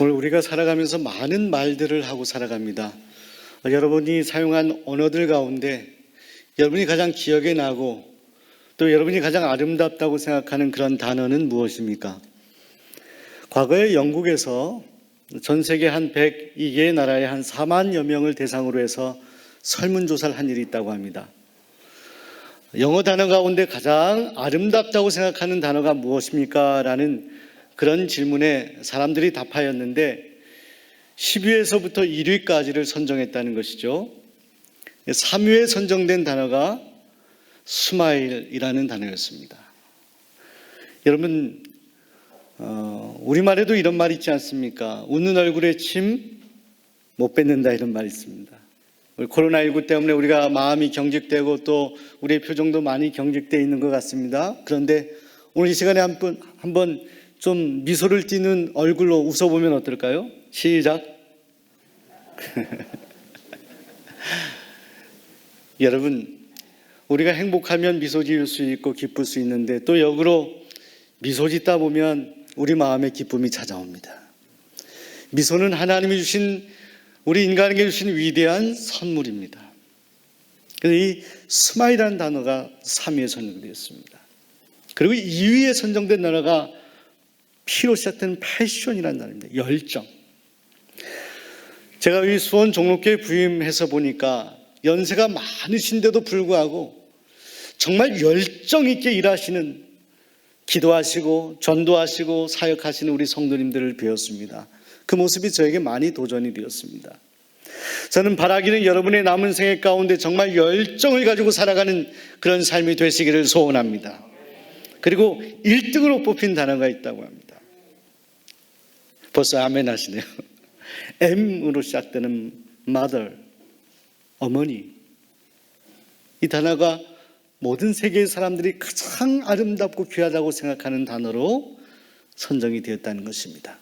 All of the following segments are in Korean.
오늘 우리가 살아가면서 많은 말들을 하고 살아갑니다. 여러분이 사용한 언어들 가운데 여러분이 가장 기억에 나고 또 여러분이 가장 아름답다고 생각하는 그런 단어는 무엇입니까? 과거에 영국에서 전 세계 한 102개의 나라의 한 4만여 명을 대상으로 해서 설문조사를 한 일이 있다고 합니다. 영어 단어 가운데 가장 아름답다고 생각하는 단어가 무엇입니까? 라는 그런 질문에 사람들이 답하였는데 10위에서부터 1위까지를 선정했다는 것이죠. 3위에 선정된 단어가 스마일이라는 단어였습니다. 여러분, 우리말에도 이런 말 있지 않습니까? 웃는 얼굴에 침 못 뱉는다, 이런 말이 있습니다. 코로나19 때문에 우리가 마음이 경직되고 또 우리의 표정도 많이 경직되어 있는 것 같습니다. 그런데 오늘 이 시간에 한번 좀 미소를 띠는 얼굴로 웃어보면 어떨까요? 시작. 여러분, 우리가 행복하면 미소 지을 수 있고 기쁠 수 있는데 또 역으로 미소 짓다 보면 우리 마음에 기쁨이 찾아옵니다. 미소는 하나님이 주신, 우리 인간에게 주신 위대한 선물입니다. 그래서 이 스마일이라는 단어가 3위에 선정되었습니다. 그리고 2위에 선정된 단어가 P로 시작되는 패션이라는 단어입니다. 열정. 제가 이 수원 종로교회 부임해서 보니까 연세가 많으신데도 불구하고 정말 열정 있게 일하시는, 기도하시고 전도하시고 사역하시는 우리 성도님들을 배웠습니다. 그 모습이 저에게 많이 도전이 되었습니다. 저는 바라기는 여러분의 남은 생애 가운데 정말 열정을 가지고 살아가는 그런 삶이 되시기를 소원합니다. 그리고 1등으로 뽑힌 단어가 있다고 합니다. 벌써 아멘 하시네요. M으로 시작되는 mother, 어머니. 이 단어가 모든 세계의 사람들이 가장 아름답고 귀하다고 생각하는 단어로 선정이 되었다는 것입니다.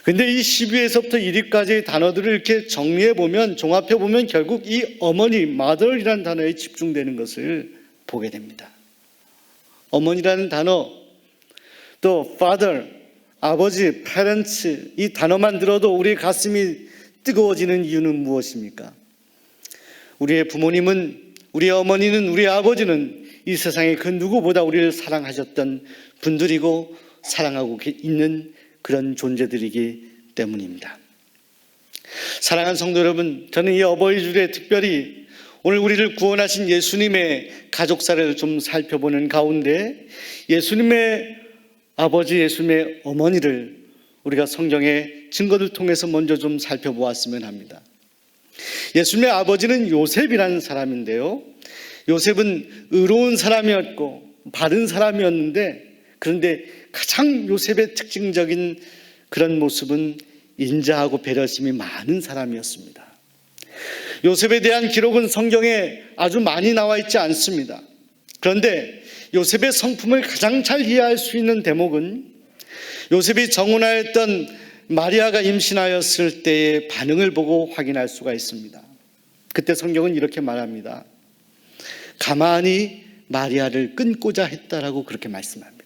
그런데 이 10위에서부터 1위까지의 단어들을 이렇게 정리해보면, 종합해보면 결국 이 어머니, mother이라는 단어에 집중되는 것을 보게 됩니다. 어머니라는 단어, 또 father, 아버지, parents, 이 단어만 들어도 우리 가슴이 뜨거워지는 이유는 무엇입니까? 우리의 부모님은, 우리의 어머니는, 우리의 아버지는 이 세상의 그 누구보다 우리를 사랑하셨던 분들이고 사랑하고 있는 그런 존재들이기 때문입니다. 사랑하는 성도 여러분, 저는 이 어버이주일에 특별히 오늘 우리를 구원하신 예수님의 가족사를 좀 살펴보는 가운데 예수님의 아버지, 예수님의 어머니를 우리가 성경의 증거를 통해서 먼저 좀 살펴보았으면 합니다. 예수님의 아버지는 요셉이라는 사람인데요, 요셉은 의로운 사람이었고 바른 사람이었는데, 그런데 가장 요셉의 특징적인 그런 모습은 인자하고 배려심이 많은 사람이었습니다. 요셉에 대한 기록은 성경에 아주 많이 나와 있지 않습니다. 그런데 요셉의 성품을 가장 잘 이해할 수 있는 대목은 요셉이 정혼하였던 마리아가 임신하였을 때의 반응을 보고 확인할 수가 있습니다. 그때 성경은 이렇게 말합니다. 가만히 마리아를 끊고자 했다라고 그렇게 말씀합니다.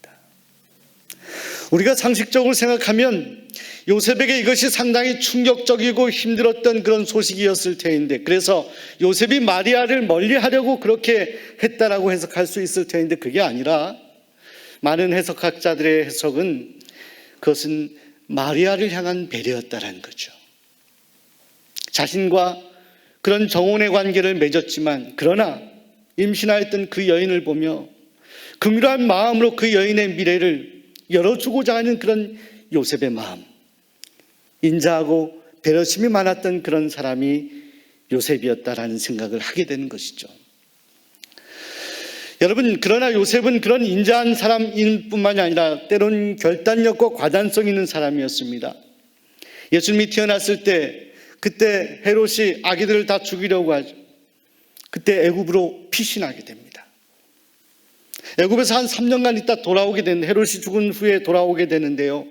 우리가 상식적으로 생각하면 요셉에게 이것이 상당히 충격적이고 힘들었던 그런 소식이었을 테인데, 그래서 요셉이 마리아를 멀리하려고 그렇게 했다라고 해석할 수 있을 테인데, 그게 아니라 많은 해석학자들의 해석은 그것은 마리아를 향한 배려였다라는 거죠. 자신과 그런 정혼의 관계를 맺었지만 그러나 임신하였던 그 여인을 보며 긍휼한 마음으로 그 여인의 미래를 열어주고자 하는 그런 요셉의 마음, 인자하고 배려심이 많았던 그런 사람이 요셉이었다라는 생각을 하게 되는 것이죠. 여러분, 그러나 요셉은 그런 인자한 사람일 뿐만이 아니라 때로는 결단력과 과단성 있는 사람이었습니다. 예수님이 태어났을 때 그때 헤롯이 아기들을 다 죽이려고 하죠. 그때 애굽으로 피신하게 됩니다. 애굽에서 한 3년간 있다 돌아오게 되는, 헤롯이 죽은 후에 돌아오게 되는데요,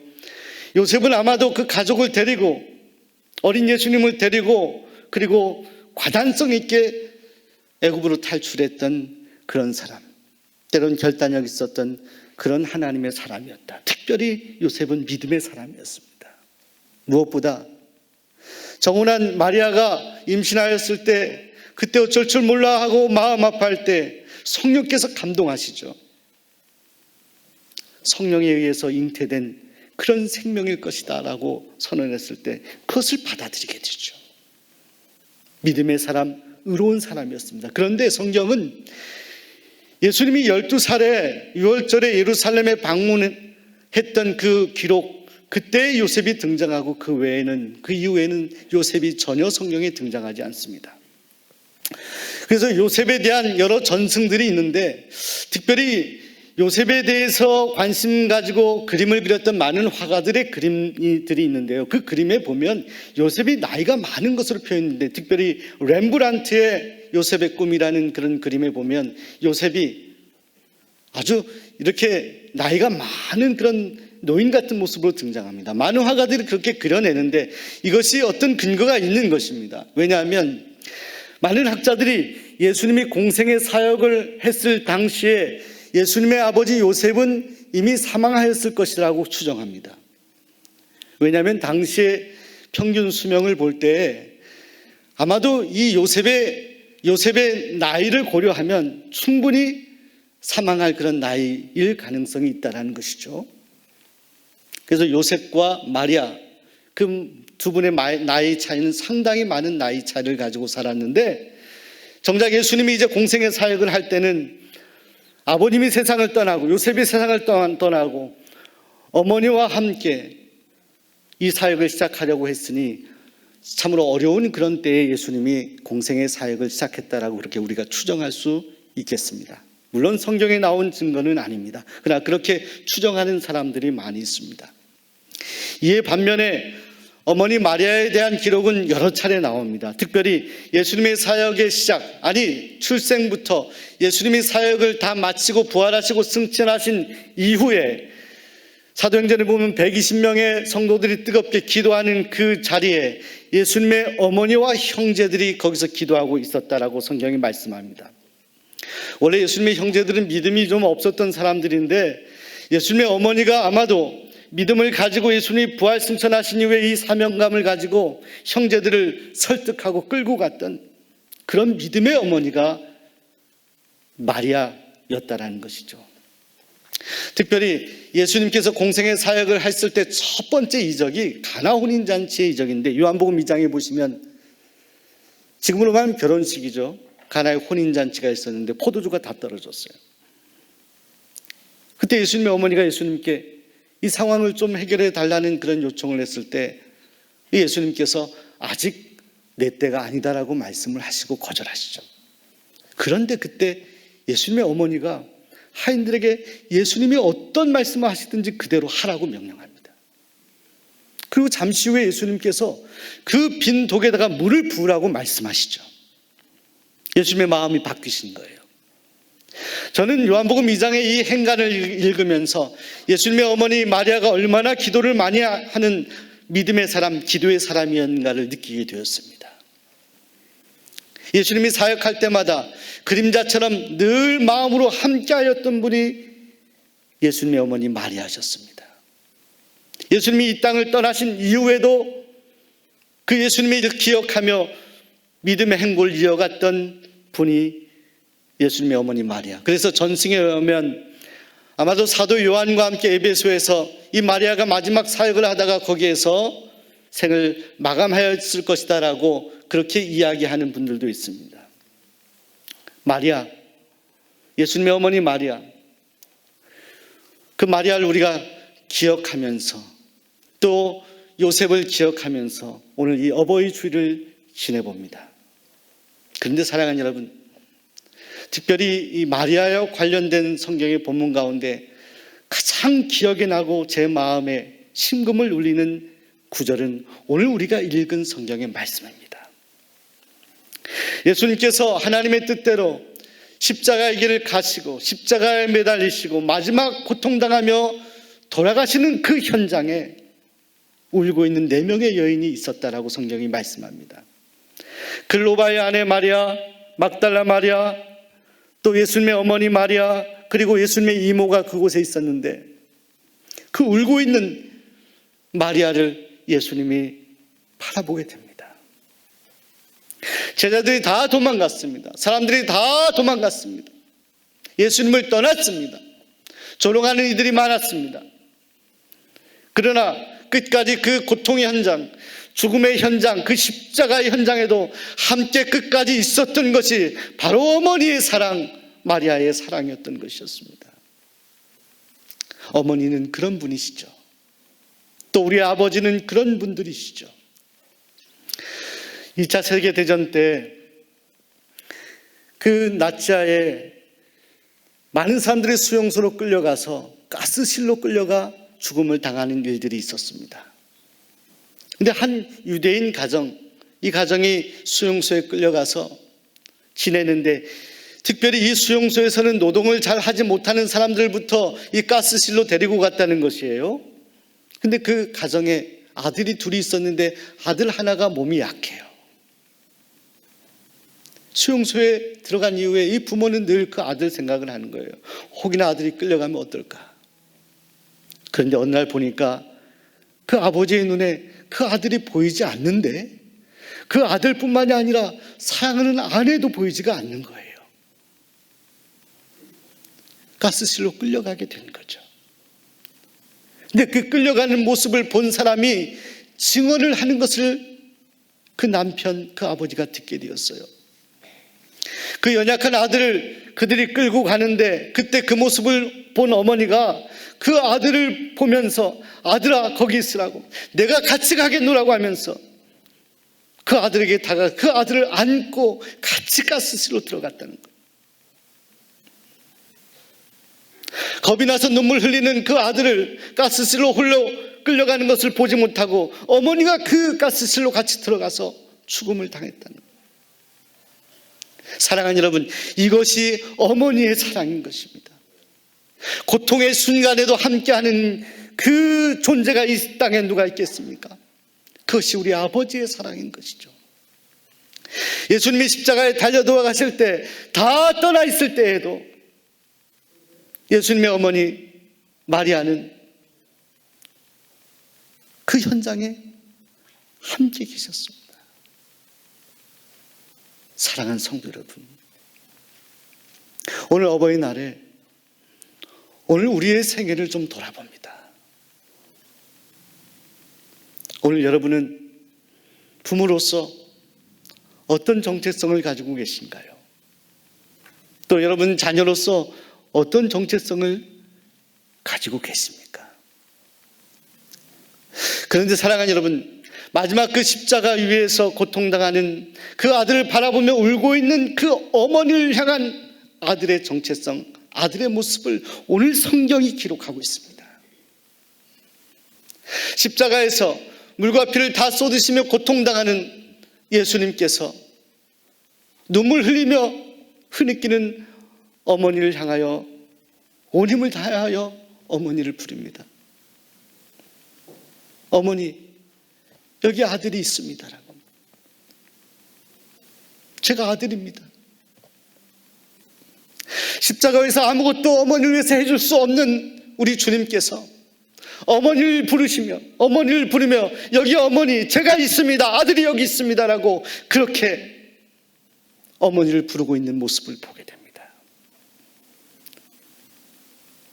요셉은 아마도 그 가족을 데리고, 어린 예수님을 데리고, 그리고 과단성 있게 애굽으로 탈출했던 그런 사람, 때로는 결단력 있었던 그런 하나님의 사람이었다. 특별히 요셉은 믿음의 사람이었습니다. 무엇보다 정혼한 마리아가 임신하였을 때 그때 어쩔 줄 몰라 하고 마음 아파할 때 성령께서 감동하시죠. 성령에 의해서 잉태된 그런 생명일 것이다 라고 선언했을 때 그것을 받아들이게 되죠. 믿음의 사람, 의로운 사람이었습니다. 그런데 성경은 예수님이 12살에 6월절에 예루살렘에 방문했던 그 기록, 그때 요셉이 등장하고 그 이후에는 요셉이 전혀 성경에 등장하지 않습니다. 그래서 요셉에 대한 여러 전승들이 있는데, 특별히 요셉에 대해서 관심 가지고 그림을 그렸던 많은 화가들의 그림들이 있는데요. 그 그림에 보면 요셉이 나이가 많은 것으로 표현했는데, 특별히 렘브란트의 요셉의 꿈이라는 그런 그림에 보면 요셉이 아주 이렇게 나이가 많은 그런 노인 같은 모습으로 등장합니다. 많은 화가들이 그렇게 그려내는데 이것이 어떤 근거가 있는 것입니다. 왜냐하면 많은 학자들이 예수님이 공생의 사역을 했을 당시에 예수님의 아버지 요셉은 이미 사망하였을 것이라고 추정합니다. 왜냐하면 당시에 평균 수명을 볼 때 아마도 이 요셉의 나이를 고려하면 충분히 사망할 그런 나이일 가능성이 있다는 것이죠. 그래서 요셉과 마리아, 그 두 분의 나이 차이는 상당히 많은 나이 차이를 가지고 살았는데, 정작 예수님이 이제 공생의 사역을 할 때는 아버님이 세상을 떠나고 요셉이 세상을 떠나고 어머니와 함께 이 사역을 시작하려고 했으니 참으로 어려운 그런 때에 예수님이 공생의 사역을 시작했다라고 그렇게 우리가 추정할 수 있겠습니다. 물론 성경에 나온 증거는 아닙니다. 그러나 그렇게 추정하는 사람들이 많이 있습니다. 이에 반면에 어머니 마리아에 대한 기록은 여러 차례 나옵니다. 특별히 예수님의 사역의 시작, 출생부터 예수님이 사역을 다 마치고 부활하시고 승천하신 이후에 사도행전에 보면 120명의 성도들이 뜨겁게 기도하는 그 자리에 예수님의 어머니와 형제들이 거기서 기도하고 있었다라고 성경이 말씀합니다. 원래 예수님의 형제들은 믿음이 좀 없었던 사람들인데 예수님의 어머니가 아마도 믿음을 가지고 예수님이 부활 승천하신 이후에 이 사명감을 가지고 형제들을 설득하고 끌고 갔던 그런 믿음의 어머니가 마리아였다라는 것이죠. 특별히 예수님께서 공생의 사역을 했을 때 첫 번째 이적이 가나 혼인잔치의 이적인데, 요한복음 2장에 보시면 지금으로 말하면 결혼식이죠. 가나의 혼인잔치가 있었는데 포도주가 다 떨어졌어요. 그때 예수님의 어머니가 예수님께 이 상황을 좀 해결해 달라는 그런 요청을 했을 때 예수님께서 아직 내 때가 아니다라고 말씀을 하시고 거절하시죠. 그런데 그때 예수님의 어머니가 하인들에게 예수님이 어떤 말씀을 하시든지 그대로 하라고 명령합니다. 그리고 잠시 후에 예수님께서 그 빈 독에다가 물을 부으라고 말씀하시죠. 예수님의 마음이 바뀌신 거예요. 저는 요한복음 2장의 이 행간을 읽으면서 예수님의 어머니 마리아가 얼마나 기도를 많이 하는 믿음의 사람, 기도의 사람이었는가를 느끼게 되었습니다. 예수님이 사역할 때마다 그림자처럼 늘 마음으로 함께하였던 분이 예수님의 어머니 마리아셨습니다. 예수님이 이 땅을 떠나신 이후에도 그 예수님을 기억하며 믿음의 행보를 이어갔던 분이 예수님의 어머니 마리아. 그래서 전승에 의하면 아마도 사도 요한과 함께 에베소에서 이 마리아가 마지막 사역을 하다가 거기에서 생을 마감하였을 것이다 라고 그렇게 이야기하는 분들도 있습니다. 마리아, 예수님의 어머니 마리아, 그 마리아를 우리가 기억하면서 또 요셉을 기억하면서 오늘 이 어버이 주일을 지내봅니다. 그런데 사랑하는 여러분, 특별히 이 마리아와 관련된 성경의 본문 가운데 가장 기억에 나고 제 마음에 심금을 울리는 구절은 오늘 우리가 읽은 성경의 말씀입니다. 예수님께서 하나님의 뜻대로 십자가의 길을 가시고 십자가에 매달리시고 마지막 고통당하며 돌아가시는 그 현장에 울고 있는 4명의 여인이 있었다라고 성경이 말씀합니다. 글로바의 아내 마리아, 막달라 마리아, 또 예수님의 어머니 마리아, 그리고 예수님의 이모가 그곳에 있었는데 그 울고 있는 마리아를 예수님이 바라보게 됩니다. 제자들이 다 도망갔습니다. 사람들이 다 도망갔습니다. 예수님을 떠났습니다. 조롱하는 이들이 많았습니다. 그러나 끝까지 그 고통의 현장, 죽음의 현장, 그 십자가의 현장에도 함께 끝까지 있었던 것이 바로 어머니의 사랑, 마리아의 사랑이었던 것이었습니다. 어머니는 그런 분이시죠. 또 우리 아버지는 그런 분들이시죠. 2차 세계대전 때 그 나치하에 많은 사람들이 수용소로 끌려가서 가스실로 끌려가 죽음을 당하는 일들이 있었습니다. 근데 한 유대인 가정, 이 가정이 수용소에 끌려가서 지내는데 특별히 이 수용소에서는 노동을 잘 하지 못하는 사람들부터 이 가스실로 데리고 갔다는 것이에요. 근데 그 가정에 아들이 둘이 있었는데 아들 하나가 몸이 약해요. 수용소에 들어간 이후에 이 부모는 늘 그 아들 생각을 하는 거예요. 혹이나 아들이 끌려가면 어떨까? 그런데 어느 날 보니까 그 아버지의 눈에 그 아들이 보이지 않는데 그 아들뿐만이 아니라 사랑하는 아내도 보이지가 않는 거예요. 가스실로 끌려가게 된 거죠. 근데 그 끌려가는 모습을 본 사람이 증언을 하는 것을 그 남편, 그 아버지가 듣게 되었어요. 그 연약한 아들을 그들이 끌고 가는데 그때 그 모습을 본 어머니가 그 아들을 보면서 아들아 거기 있으라고, 내가 같이 가겠노라고 하면서 그 아들에게 다가가 그 아들을 안고 같이 가스실로 들어갔다는 거예요. 겁이 나서 눈물 흘리는 그 아들을 가스실로 홀로 끌려가는 것을 보지 못하고 어머니가 그 가스실로 같이 들어가서 죽음을 당했다는 거예요. 사랑하는 여러분, 이것이 어머니의 사랑인 것입니다. 고통의 순간에도 함께하는 그 존재가 이 땅에 누가 있겠습니까? 그것이 우리 아버지의 사랑인 것이죠. 예수님이 십자가에 달려 돌아가실 때, 다 떠나 있을 때에도 예수님의 어머니 마리아는 그 현장에 함께 계셨습니다. 사랑하는 성도 여러분, 오늘 어버이날에 오늘 우리의 생애를 좀 돌아봅니다. 오늘 여러분은 부모로서 어떤 정체성을 가지고 계신가요? 또 여러분 자녀로서 어떤 정체성을 가지고 계십니까? 그런데 사랑하는 여러분, 마지막 그 십자가 위에서 고통당하는 그 아들을 바라보며 울고 있는 그 어머니를 향한 아들의 정체성, 아들의 모습을 오늘 성경이 기록하고 있습니다. 십자가에서 물과 피를 다 쏟으시며 고통당하는 예수님께서 눈물 흘리며 흐느끼는 어머니를 향하여 온 힘을 다하여 어머니를 부릅니다. 어머니, 여기 아들이 있습니다라고. 제가 아들입니다. 십자가에서 아무것도 어머니를 위해서 해줄 수 없는 우리 주님께서 어머니를 부르시며, 어머니를 부르며 여기 어머니 제가 있습니다, 아들이 여기 있습니다라고 그렇게 어머니를 부르고 있는 모습을 보게 됩니다.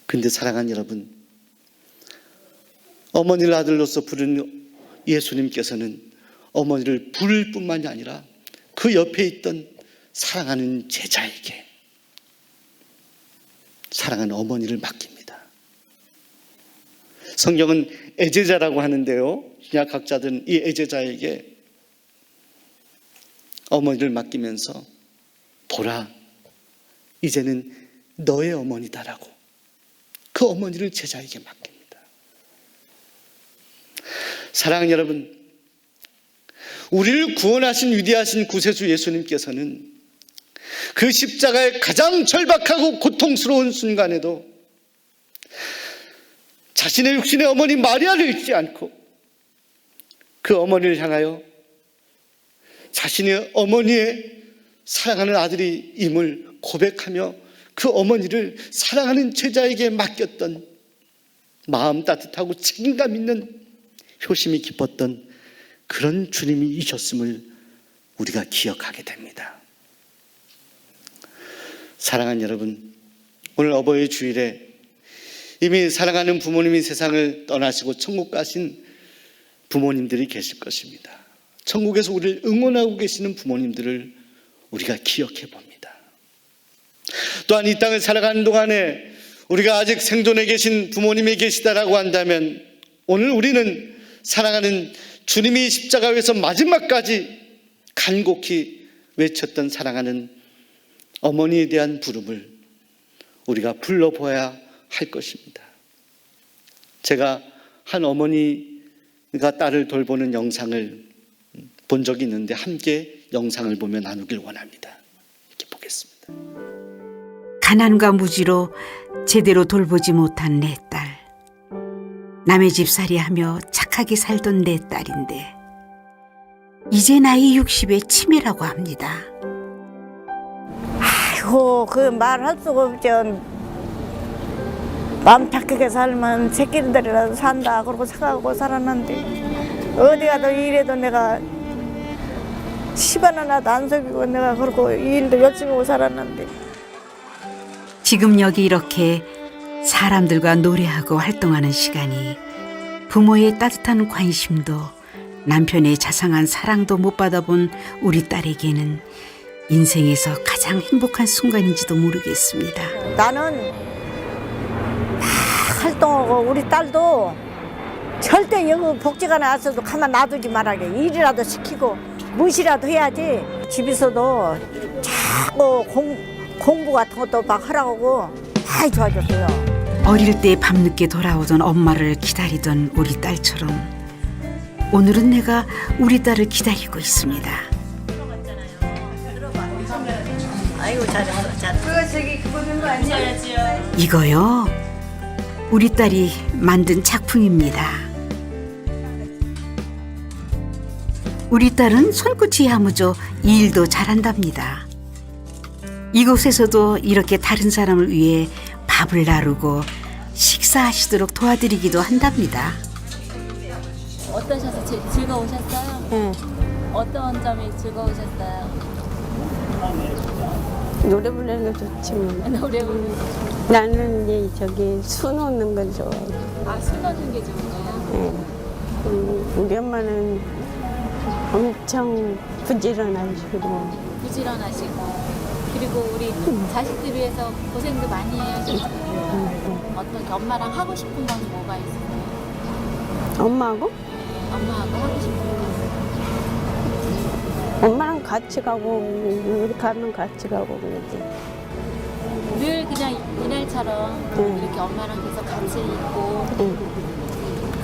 근데 사랑하는 여러분, 어머니를 아들로서 부르는 예수님께서는 어머니를 부를 뿐만이 아니라 그 옆에 있던 사랑하는 제자에게 사랑하는 어머니를 맡깁니다. 성경은 애제자라고 하는데요, 신약학자들은 이 애제자에게 어머니를 맡기면서 보라, 이제는 너의 어머니다라고 그 어머니를 제자에게 맡깁니다. 사랑하는 여러분, 우리를 구원하신 위대하신 구세주 예수님께서는 그 십자가의 가장 절박하고 고통스러운 순간에도 자신의 육신의 어머니 마리아를 잊지 않고 그 어머니를 향하여 자신의 어머니의 사랑하는 아들임을 고백하며 그 어머니를 사랑하는 제자에게 맡겼던 마음 따뜻하고 책임감 있는 효심이 깊었던 그런 주님이셨음을 우리가 기억하게 됩니다. 사랑하는 여러분, 오늘 어버이 주일에 이미 사랑하는 부모님이 세상을 떠나시고 천국 가신 부모님들이 계실 것입니다. 천국에서 우리를 응원하고 계시는 부모님들을 우리가 기억해 봅니다. 또한 이 땅을 살아가는 동안에 우리가 아직 생존해 계신 부모님이 계시다라고 한다면 오늘 우리는 사랑하는 주님이 십자가에서 마지막까지 간곡히 외쳤던 사랑하는 어머니에 대한 부름을 우리가 불러보아야 할 것입니다. 제가 한 어머니가 딸을 돌보는 영상을 본 적이 있는데 함께 영상을 보며 나누길 원합니다. 이렇게 보겠습니다. 가난과 무지로 제대로 돌보지 못한 내 딸. 남의 집살이하며 착하게 살던 내 딸인데 이제 나이 60에 치매라고 합니다. 아이고, 그 말할 수가 없죠. 마음 착하게 살면 새끼들이라도 산다 그러고 생각하고 살았는데 어디 가도 일해도 내가 10원 하나도 안 속이고 내가 그러고 일도 열심히 하고 살았는데 지금 여기 이렇게 사람들과 노래하고 활동하는 시간이 부모의 따뜻한 관심도 남편의 자상한 사랑도 못 받아본 우리 딸에게는 인생에서 가장 행복한 순간인지도 모르겠습니다. 나는 다 활동하고 우리 딸도 절대 여기 복지가 나왔어도 가만 놔두지 말아게 일이라도 시키고 무엇이라도 해야지. 집에서도 자꾸 공부 같은 것도 막 하라고 많이 좋아졌어요. 어릴 때 밤늦게 돌아오던 엄마를 기다리던 우리 딸처럼 오늘은 내가 우리 딸을 기다리고 있습니다. 아이고 잘했어 잘했어. 이거요, 우리 딸이 만든 작품입니다. 우리 딸은 손끝이 야무져 일도 잘한답니다. 이곳에서도 이렇게 다른 사람을 위해 밥을 나르고 식사하시도록 도와드리기도 한답니다. 어떠셔서 즐거우셨어요? 응. 어떤 점이 즐거우셨어요? 노래 부르는 거 좋지 뭐. 노래 부르는 거. 나는 이제 저기 수 놓는 걸 좋아해. 아, 술 넣는 게 좋은가요? 예. 우리 엄마는 엄청 부지런하시고 부지런하시고 그리고 우리 자식들 위해서 고생도 많이 하셨잖아요. 어떻게 엄마랑 하고 싶은 건 뭐가 있어요? 엄마하고 엄마하고 하고 싶은 거. 엄마랑 같이 가고 우리 가면 같이 가고 그러지. 늘 그냥 이날처럼 이렇게 엄마랑 계속 같이 있고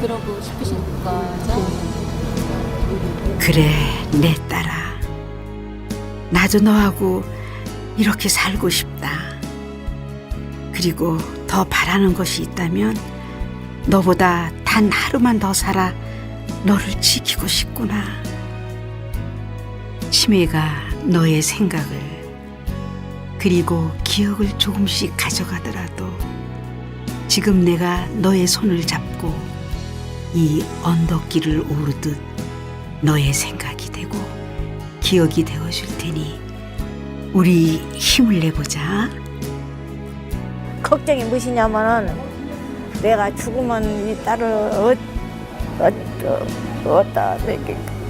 그러고 싶으신 거죠? 그래, 내 딸아, 나도 너하고 이렇게 살고 싶다. 그리고 더 바라는 것이 있다면 너보다 단 하루만 더 살아 너를 지키고 싶구나. 치매가 너의 생각을 그리고 기억을 조금씩 가져가더라도 지금 내가 너의 손을 잡고 이 언덕길을 오르듯 너의 생각이 되고 기억이 되어줄 테니 우리 힘을 내보자. 걱정이 무엇이냐면은 내가 죽으면 이 딸을 어디다 맡길까?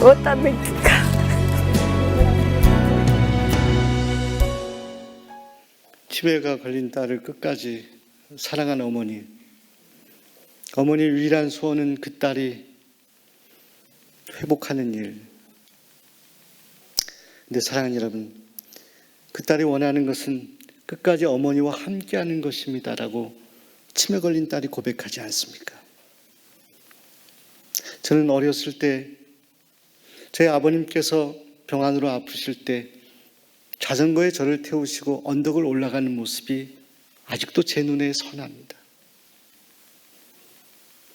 어디다 맡길까? 치매가 걸린 딸을 끝까지 사랑하는 어머니. 어머니의 유일한 소원은 그 딸이 회복하는 일. 근데 사랑하는 여러분, 그 딸이 원하는 것은 끝까지 어머니와 함께하는 것입니다라고 치매 걸린 딸이 고백하지 않습니까? 저는 어렸을 때 저희 아버님께서 병환으로 아프실 때 자전거에 저를 태우시고 언덕을 올라가는 모습이 아직도 제 눈에 선합니다.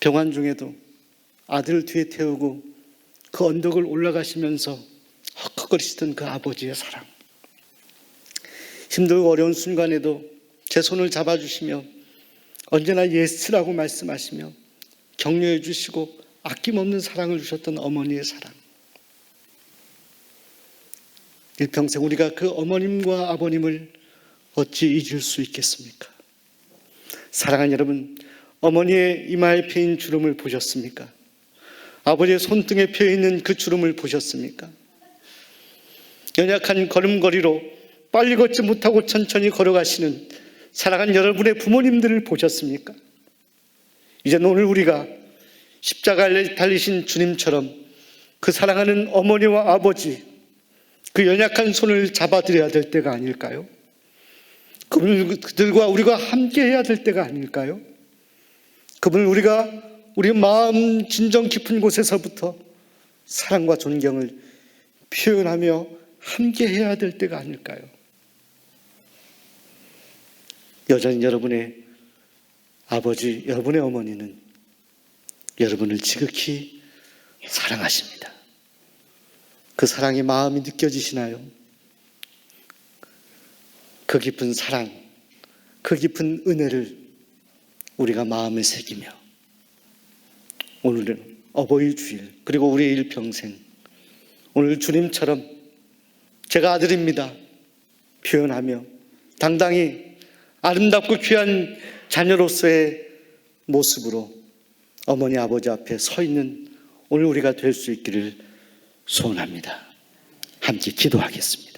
병환 중에도 아들을 뒤에 태우고 그 언덕을 올라가시면서 헉헉거리시던 그 아버지의 사랑. 힘들고 어려운 순간에도 제 손을 잡아주시며 언제나 예스라고 말씀하시며 격려해 주시고 아낌없는 사랑을 주셨던 어머니의 사랑. 일평생 우리가 그 어머님과 아버님을 어찌 잊을 수 있겠습니까? 사랑하는 여러분, 어머니의 이마에 펴인 주름을 보셨습니까? 아버지의 손등에 펴있는 그 주름을 보셨습니까? 연약한 걸음걸이로 빨리 걷지 못하고 천천히 걸어가시는 사랑하는 여러분의 부모님들을 보셨습니까? 이제는 오늘 우리가 십자가에 달리신 주님처럼 그 사랑하는 어머니와 아버지, 그 연약한 손을 잡아드려야 될 때가 아닐까요? 그들과 우리가 함께 해야 될 때가 아닐까요? 그분을 우리가 우리 마음 진정 깊은 곳에서부터 사랑과 존경을 표현하며 함께 해야 될 때가 아닐까요? 여전히 여러분의 아버지, 여러분의 어머니는 여러분을 지극히 사랑하십니다. 그 사랑의 마음이 느껴지시나요? 그 깊은 사랑, 그 깊은 은혜를 우리가 마음에 새기며 오늘은 어버이 주일, 그리고 우리의 일평생, 오늘 주님처럼 제가 아들입니다 표현하며 당당히 아름답고 귀한 자녀로서의 모습으로 어머니 아버지 앞에 서 있는 오늘 우리가 될 수 있기를 소원합니다. 함께 기도하겠습니다.